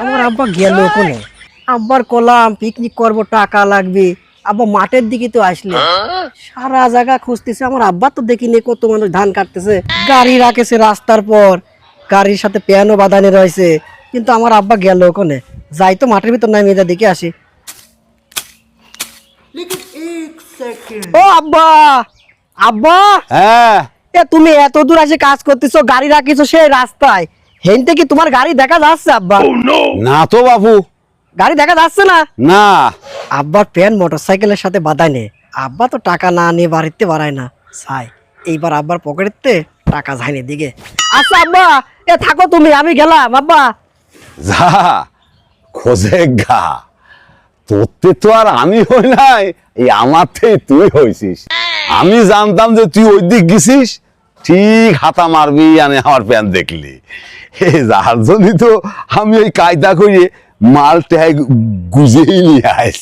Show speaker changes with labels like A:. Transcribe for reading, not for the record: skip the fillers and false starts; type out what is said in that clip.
A: আমার আব্বা গেল কোনে? আব্বার কলাম পিকনিক করব, টাকা লাগবে। আব্বা মাঠের দিকে তো আসলে সারা জায়গা খুঁজতেছে, আমার আব্বা তো দেখিনি। কত মানুষ ধান কাটতেছে, গাড়ি রাখেছে রাস্তার পর, গাড়ির সাথে পিয়ানো বাঁধানো রয়েছে, কিন্তু আমার আব্বা গেল কোনে? যাই তো মাঠের ভিতর নামিয়ে যা দেখে আসি। ও আব্বা, আব্বা,
B: হ্যাঁ
A: এ তুমি এত দূর এসে কাজ করতেছো, গাড়ি রাখিছো সেই রাস্তায়, হেনতে কি তোমার গাড়ি দেখা যাচ্ছে আব্বা?
B: না তো বাবু,
A: গাড়ি দেখা যাচ্ছে না?
B: না।
A: আব্বার প্যান মোটরসাইকেলের সাথে বাঁধায় নে, আব্বা তো টাকা না নিয়ে বাড়িতে বাড়ায় না চাই। এইবার আব্বার পকেটেতে টাকা যায়নি দিকে। আচ্ছা আব্বা, এ থাকো তুমি, আমি গেলাম আব্বা।
B: যা খোঁজে গা, তোরতে তো আর আমি হই নাই, এই আমার থেকে তুই হইছিস। আমি জানতাম যে তুই ওই দিক গেছিস, ঠিক হাতা মারবি আনে আমার প্যান দেখলি। যার জন্যই তো আমি ওই কায়দা করে মাল ট্যাগ গুজেই নিয়ে আসি।